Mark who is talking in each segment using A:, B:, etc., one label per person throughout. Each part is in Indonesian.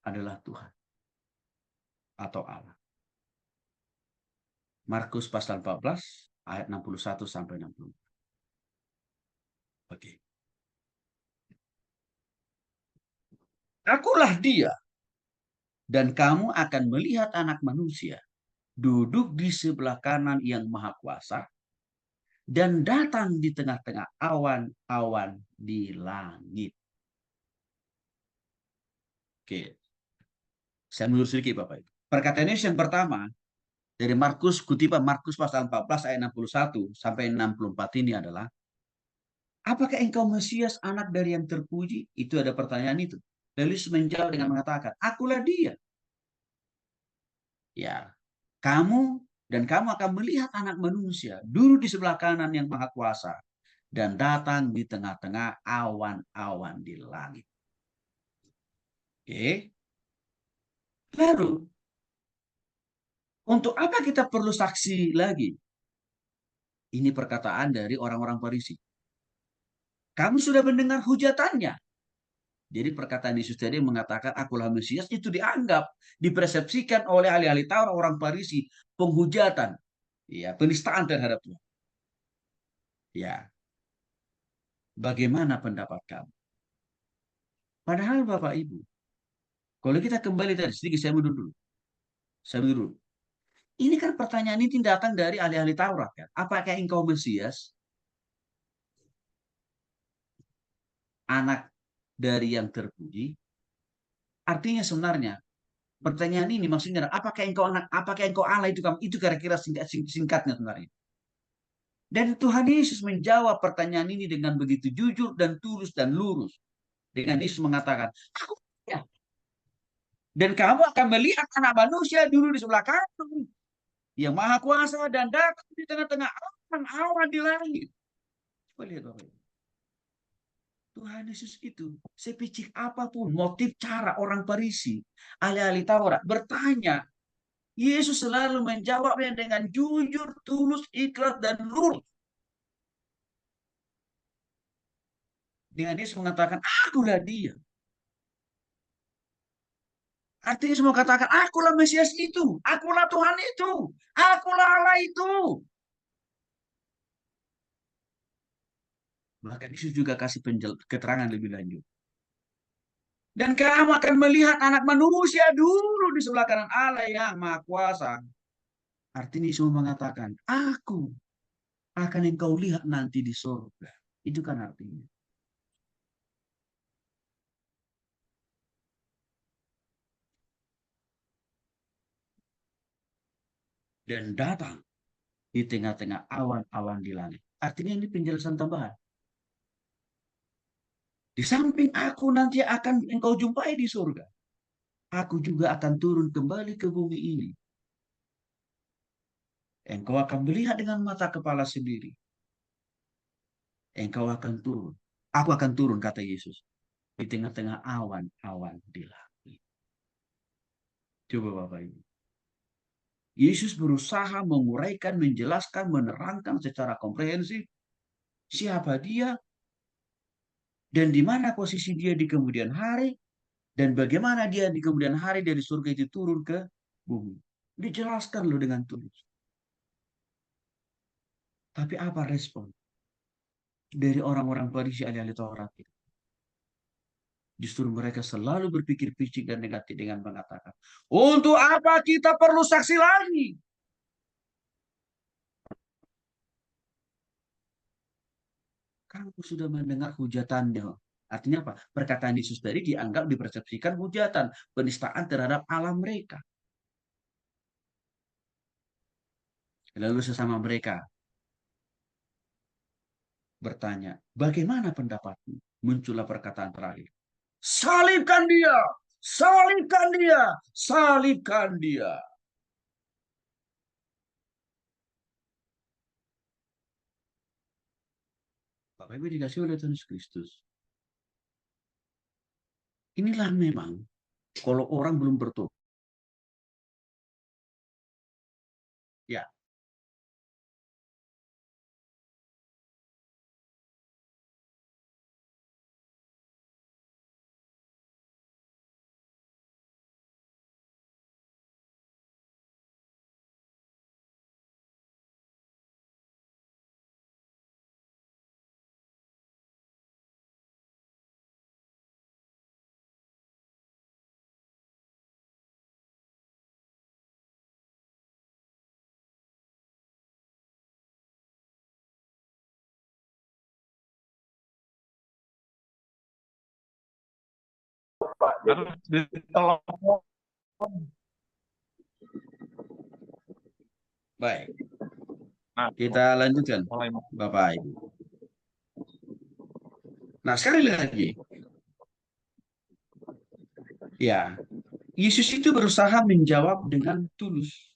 A: adalah Tuhan atau Allah. Markus pasal 14 ayat 61 sampai 60. Oke. Akulah dia, dan kamu akan melihat Anak Manusia duduk di sebelah kanan yang Maha Kuasa dan datang di tengah-tengah awan-awan di langit. Oke, saya mundur sedikit Bapak Ibu. Perkataan Yesus yang pertama dari Markus, kutipan Markus pasal 14 ayat 61 sampai 64 ini adalah, apakah engkau Mesias, anak dari yang terpuji? Itu ada pertanyaan itu. Lalu Yesus menjawab dengan mengatakan, akulah dia. Ya, kamu akan melihat Anak Manusia duduk di sebelah kanan yang Maha Kuasa dan datang di tengah-tengah awan-awan di langit. Oke. Lalu, untuk apa kita perlu saksi lagi? Ini perkataan dari orang-orang Farisi. Kamu sudah mendengar hujatannya. Jadi perkataan Yesus tadi mengatakan akulah Mesias itu dianggap, dipersepsikan oleh ahli-ahli Taurat orang Farisi penghujatan, ya, penistaan terhadap Tuhan. Ya, bagaimana pendapat kamu? Padahal Bapak Ibu, kalau kita kembali tadi sedikit, saya mundur dulu. Saya mundur dulu. Ini kan pertanyaan ini datang dari ahli-ahli Taurat kan. Apakah engkau Mesias, anak dari yang terpuji? Artinya sebenarnya pertanyaan ini maksudnya apakah engkau anak, apakah engkau Allah itu kamu? Itu kira-kira singkatnya sebenarnya. Dan Tuhan Yesus menjawab pertanyaan ini dengan begitu jujur dan tulus dan lurus. Dengan Yesus mengatakan, aku ya. Dan kamu akan melihat Anak Manusia dulu di sebelah kanan yang Maha Kuasa dan datang di tengah-tengah awan-awan di langit. Coba lihat Bapak Ibu. Tuhan Yesus itu sepicik apapun motif cara orang Farisi, ahli-ahli Taurat bertanya, Yesus selalu menjawabnya dengan jujur, tulus, ikhlas, dan lurus. Dengan Yesus mengatakan, akulah dia. Artinya semua katakan, akulah Mesias itu, akulah Tuhan itu, akulah Allah itu. Bahkan Yesus juga kasih keterangan lebih lanjut. Dan kamu akan melihat Anak Manusia dulu di sebelah kanan Allah yang Maha Kuasa. Artinya Yesus mengatakan, aku akan engkau lihat nanti di surga. Itu kan artinya. Dan datang di tengah-tengah awan-awan di langit. Artinya ini penjelasan tambahan. Di samping aku nanti akan engkau jumpai di surga, aku juga akan turun kembali ke bumi ini. Engkau akan melihat dengan mata kepala sendiri. Engkau akan turun. Aku akan turun, kata Yesus, di tengah-tengah awan-awan di langit. Coba Bapak Ibu. Yesus berusaha menguraikan, menjelaskan, menerangkan secara komprehensif siapa dia dan di mana posisi dia di kemudian hari dan bagaimana dia di kemudian hari dari surga itu turun ke bumi. Dijelaskan loh dengan tulus. Tapi apa respon dari orang-orang Farisi ahli-ahli Taurat itu? Justru mereka selalu berpikir picik dan negatif dengan mengatakan, untuk apa kita perlu saksi lagi? Kamu sudah mendengar hujatannya. Artinya apa? Perkataan Yesus tadi dianggap dipersepsikan hujatan, penistaan terhadap alam mereka. Lalu sesama mereka bertanya, bagaimana pendapatmu? Muncullah perkataan terakhir. Salibkan dia! Salibkan dia! Salibkan dia! Bapak Ibu dikasih oleh Tuhan Yesus Kristus. Inilah memang kalau orang belum bertobat. Ya,
B: harus ditelepon.
A: Baik,
B: Nah,
A: kita lanjutkan,
B: mulai.
A: Bapak Ibu. Nah, sekali lagi, ya, Yesus itu berusaha menjawab dengan tulus,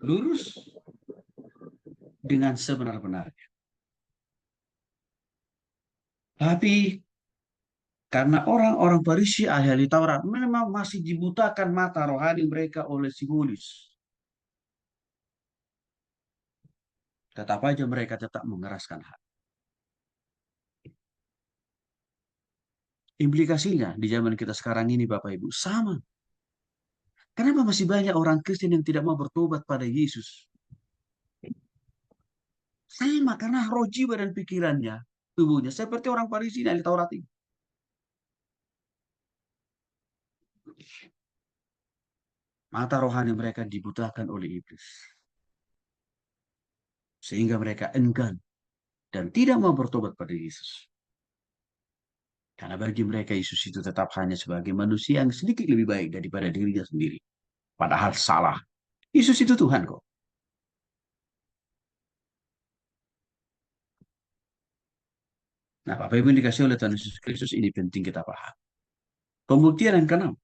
A: lurus, dengan sebenar-benarnya. Tapi karena orang-orang Farisi ahli Taurat memang masih dibutakan mata rohani mereka oleh simbolis. Tetap aja mereka tetap mengeraskan hati. Implikasinya di zaman kita sekarang ini Bapak Ibu sama. Kenapa masih banyak orang Kristen yang tidak mau bertobat pada Yesus? Sama karena roh jiwa dan pikirannya, tubuhnya seperti orang Farisi ahli Taurat ini. Mata rohani mereka dibutakan oleh iblis. Sehingga mereka enggan dan tidak mau bertobat pada Yesus. Karena bagi mereka Yesus itu tetap hanya sebagai manusia yang sedikit lebih baik daripada dirinya sendiri. Padahal salah. Yesus itu Tuhan kok. Nah, Bapak Ibu yang dikasih oleh Tuhan Yesus Kristus ini penting kita paham. Pembuktian yang keenam.